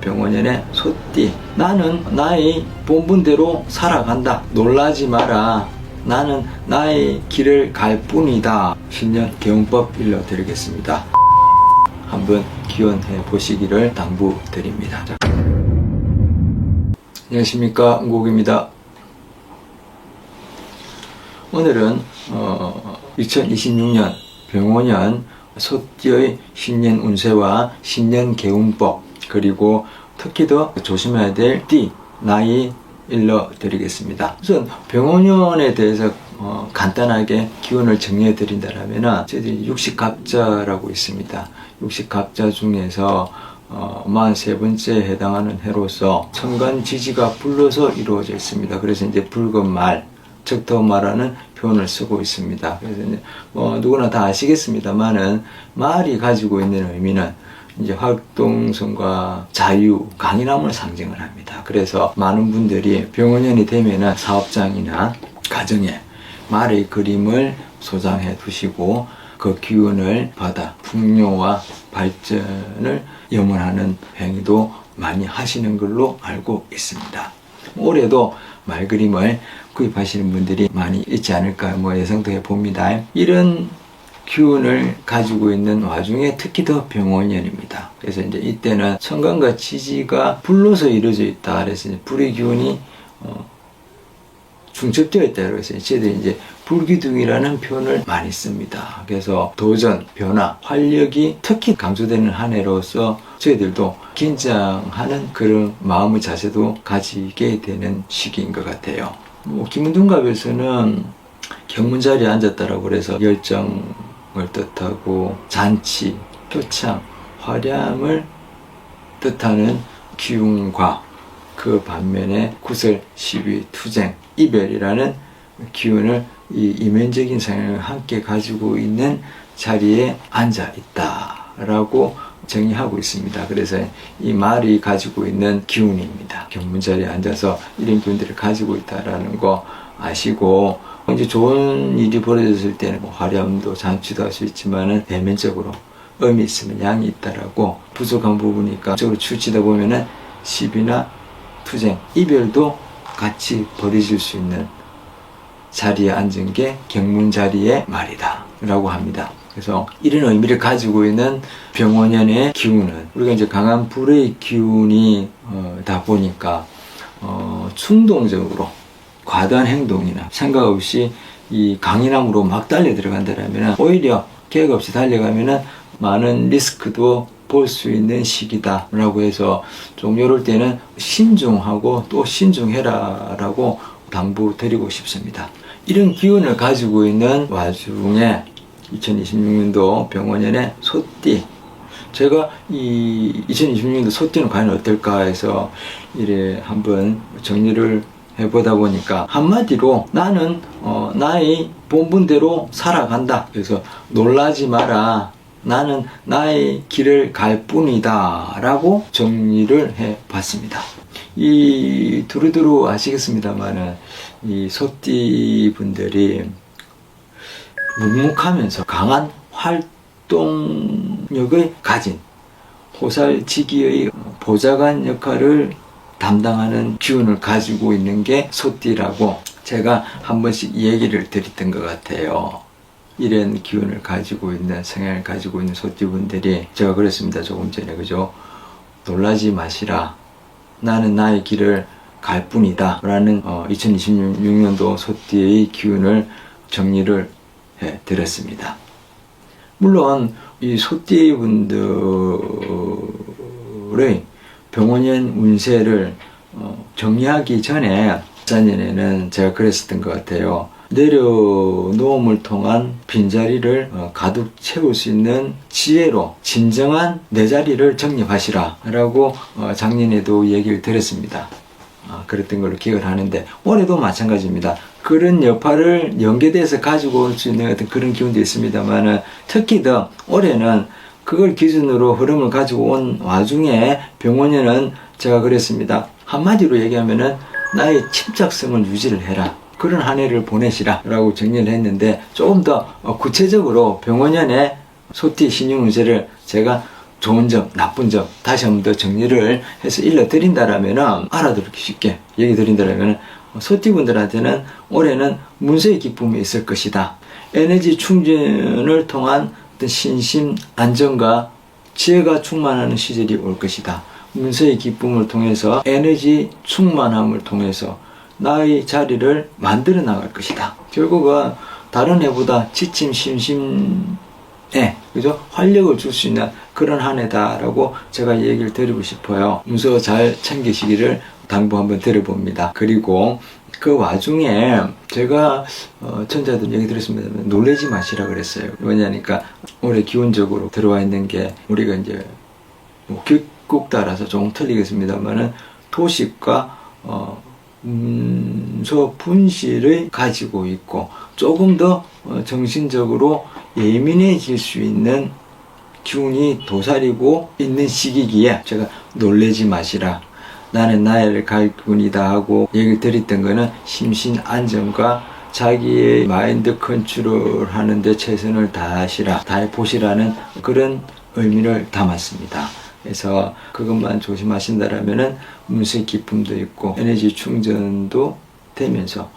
병원연의 소띠. 나는 나의 본분대로 살아간다. 놀라지 마라. 나는 나의 길을 갈 뿐이다. 신년 개운법 일러드리겠습니다. 한번 기원해 보시기를 당부드립니다. 자. 안녕하십니까, 은곡입니다. 오늘은 2026년 병원연 소띠의 신년 운세와 신년 개운법, 그리고 특히 더 조심해야 될 띠, 나이 일러드리겠습니다. 우선 병원연에 대해서 간단하게 기운을 정리해 드린다면, 저희들이 육식갑자라고 있습니다. 육식갑자 중에서 43번째에 해당하는 해로서 천간지지가 불러서 이루어져 있습니다. 그래서 이제 붉은 말, 즉 더 말하는 표현을 쓰고 있습니다. 그래서 이제 누구나 다 아시겠습니다만은, 말이 가지고 있는 의미는 이제 활동성과 자유, 강인함을 상징을 합니다. 그래서 많은 분들이 병원연이 되면은 사업장이나 가정에 말의 그림을 소장해 두시고 그 기운을 받아 풍요와 발전을 염원하는 행위도 많이 하시는 걸로 알고 있습니다. 올해도 말 그림을 구입하시는 분들이 많이 있지 않을까 예상도 해봅니다. 이런 기운을 가지고 있는 와중에 특히 더 병원연입니다. 그래서 이제 이때는 천간과 지지가 불로서 이루어져 있다. 그래서 이제 불의 기운이 중첩되어 있다. 그래서 저희들이 이제 불기둥이라는 표현을 많이 씁니다. 그래서 도전, 변화, 활력이 특히 강조되는 한 해로서 저희들도 긴장하는 그런 마음의 자세도 가지게 되는 시기인 것 같아요. 김운둔갑에서는 경문자리에 앉았다라고 그래서 열정을 뜻하고 잔치, 표창, 화려함을 뜻하는 기운과 그 반면에 구설, 시비, 투쟁, 이별이라는 기운을 이 이면적인 성향을 함께 가지고 있는 자리에 앉아 있다라고 정의하고 있습니다. 그래서 이 말이 가지고 있는 기운입니다. 경문자리에 앉아서 이런 기운들을 가지고 있다라는 거 아시고, 이제 좋은 일이 벌어졌을 때는 화려함도 잔치도 할 수 있지만은 대면적으로 의미 있으면 양이 있다라고, 부족한 부분이니까 적으로 치우치다 보면은 시비나 투쟁, 이별도 같이 벌어질 수 있는 자리에 앉은 게 경문자리의 말이다 라고 합니다. 그래서 이런 의미를 가지고 있는 병원연의 기운은, 우리가 이제 강한 불의 기운이 다 보니까 충동적으로 과도한 행동이나 생각 없이 이 강인함으로 막 달려 들어간다면 오히려 계획 없이 달려가면은 많은 리스크도 볼 수 있는 시기다 라고 해서, 좀 이럴 때는 신중하고 또 신중해라 라고 당부드리고 싶습니다. 이런 기운을 가지고 있는 와중에 2026년도 병원연의 소띠, 제가 이 2026년도 소띠는 과연 어떨까 해서 이래 한번 정리를 해보다 보니까, 한마디로 나는 나의 본분대로 살아간다. 그래서 놀라지 마라. 나는 나의 길을 갈 뿐이다 라고 정리를 해봤습니다. 이 두루두루 아시겠습니다만은, 이 소띠 분들이 묵묵하면서 강한 활동력을 가진 호살지기의 보좌관 역할을 담당하는 기운을 가지고 있는 게 소띠라고 제가 한 번씩 얘기를 드렸던 것 같아요. 이런 기운을 가지고 있는, 성향을 가지고 있는 소띠분들이, 제가 그랬습니다 조금 전에, 그죠? 놀라지 마시라. 나는 나의 길을 갈 뿐이다 라는 2026년도 소띠의 기운을 정리를 해 드렸습니다. 물론 이 소띠 분들의 병원연 운세를 정리하기 전에, 작년에는 제가 그랬었던 것 같아요. 내려놓음을 통한 빈자리를 가득 채울 수 있는 지혜로 진정한 내 자리를 정립하시라 라고 작년에도 얘기를 드렸습니다. 그랬던 걸로 기억을 하는데, 올해도 마찬가지입니다. 그런 여파를 연계돼서 가지고 올 수 있는 어떤 그런 기운도 있습니다만은, 특히 더 올해는 그걸 기준으로 흐름을 가지고 온 와중에 병원연은 제가 그랬습니다. 한마디로 얘기하면은 나의 침착성을 유지를 해라. 그런 한 해를 보내시라 라고 정리를 했는데, 조금 더 구체적으로 병원연의 소띠 신용 운세를 제가 좋은 점, 나쁜 점 다시 한번 더 정리를 해서 일러드린다라면 알아듣기 쉽게 얘기 드린다라면 소띠분들한테는 올해는 문서의 기쁨이 있을 것이다. 에너지 충전을 통한 어떤 신심 안정과 지혜가 충만하는 시절이 올 것이다. 문서의 기쁨을 통해서 에너지 충만함을 통해서 나의 자리를 만들어 나갈 것이다. 결국은 다른 해보다 지침 심심에 그죠? 활력을 줄 수 있는 그런 한 해다라고 제가 얘기를 드리고 싶어요. 문서 잘 챙기시기를 당부 한번 드려봅니다. 그리고 그 와중에 제가 천자들 얘기 들었습니다. 놀라지 마시라 그랬어요. 왜냐니까 올해 기본적으로 들어와 있는 게 우리가 이제 뭐 국 따라서 조금 틀리겠습니다만은 토식과 문서 분실을 가지고 있고 조금 더 정신적으로 예민해질 수 있는 기운이 도사리고 있는 시기기에 제가 놀라지 마시라. 나는 나를 갈 뿐이다 하고 얘기를 드렸던 거는 심신 안정과 자기의 마인드 컨트롤 하는데 최선을 다하시라, 다해보시라는 그런 의미를 담았습니다. 그래서 그것만 조심하신다라면은 문서의 기쁨도 있고 에너지 충전도 되면서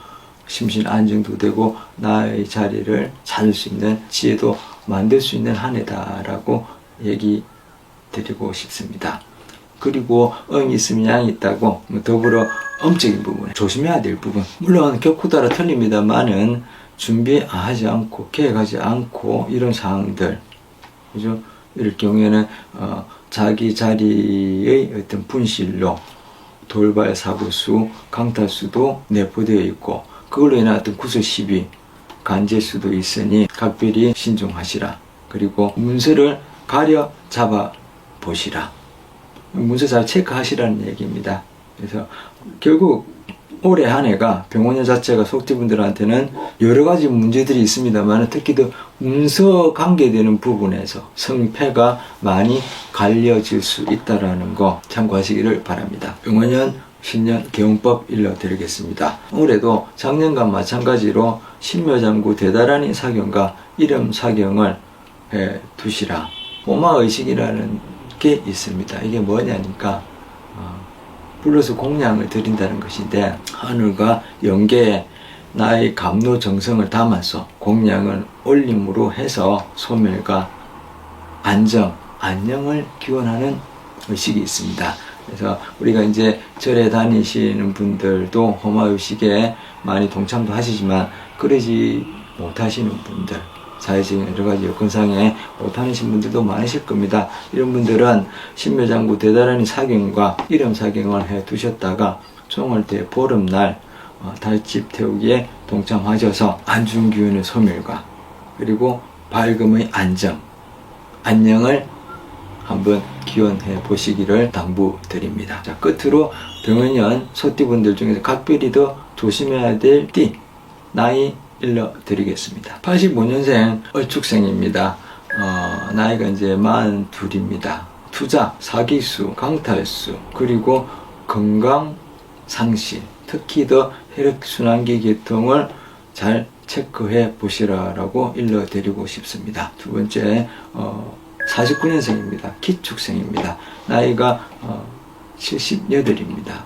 심신 안정도 되고 나의 자리를 찾을 수 있는 지혜도 만들 수 있는 한 해다라고 얘기 드리고 싶습니다. 그리고 음이 있으면 양이 있다고 더불어 음적인 부분 조심해야 될 부분 물론 격후 따라 틀립니다만은 준비하지 않고 계획하지 않고 이런 상황들 그죠? 이럴 경우에는 자기 자리의 어떤 분실로 돌발 사고수, 강탈수도 내포되어 있고 그걸로 인한 어떤 구설 시비, 간제수도 있으니 각별히 신중하시라. 그리고 문서를 가려 잡아 보시라. 문서 잘 체크하시라는 얘기입니다. 그래서 결국 올해 한 해가 병원여 자체가 속지분들한테는 여러 가지 문제들이 있습니다만 특히 더 문서 관계되는 부분에서 성패가 많이 갈려질 수 있다는 거 참고하시기를 바랍니다. 병원연 신년 개운법 일러드리겠습니다. 올해도 작년과 마찬가지로 신묘장구 대다라니 사경과 이름 사경을 해 두시라. 호마의식이라는 게 있습니다. 이게 뭐냐니까 불러서 공양을 드린다는 것인데 하늘과 영계에 나의 감노 정성을 담아서 공양을 올림으로 해서 소멸과 안정, 안녕을 기원하는 의식이 있습니다. 그래서 우리가 이제 절에 다니시는 분들도 호마의식에 많이 동참도 하시지만 그러지 못하시는 분들 사회적인 여러 가지 여건상에 못하시는 분들도 많으실 겁니다. 이런 분들은 신묘장구 대다라니 사경과 이름 사경을 해 두셨다가 총월대 보름날 달집 태우기에 동참하셔서 안중기운의 소멸과 그리고 밝음의 안정, 안녕을 한번 기원해 보시기를 당부드립니다. 자, 끝으로 병원연 소띠분들 중에서 각별히 더 조심해야 될 띠, 나이 일러드리겠습니다. 85년생 을축생입니다. 나이가 이제 42입니다. 투자, 사기수, 강탈수, 그리고 건강 상실, 특히 더 혈액순환기 계통을 잘 체크해 보시라라고 일러드리고 싶습니다. 두 번째, 49년생입니다. 기축생입니다. 나이가 78입니다.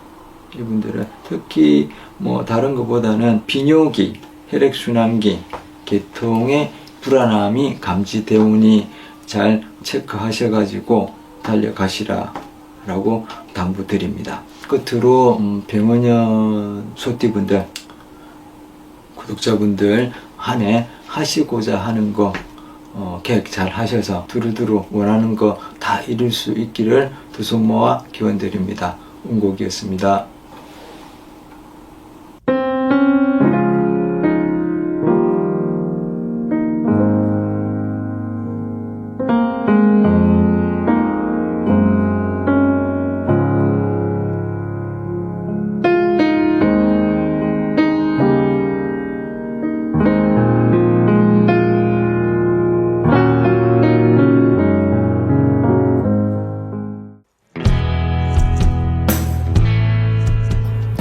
이분들은 특히 뭐 다른 것보다는 비뇨기, 혈액순환기, 계통의 불안함이 감지되오니 잘 체크하셔가지고 달려가시라라고 당부드립니다. 끝으로 병원연 소띠분들, 구독자분들 한 해 하시고자 하는 거 계획 잘 하셔서 두루두루 원하는 거 다 이룰 수 있기를 두 손 모아 기원드립니다. 운곡이었습니다.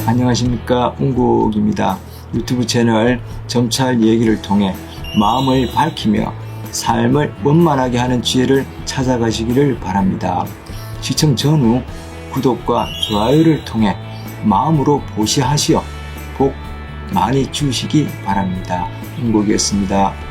안녕하십니까, 운곡입니다. 유튜브 채널 점찰 얘기를 통해 마음을 밝히며 삶을 원만하게 하는 지혜를 찾아가시기를 바랍니다. 시청 전후 구독과 좋아요를 통해 마음으로 보시하시어 복 많이 주시기 바랍니다. 행복이었습니다.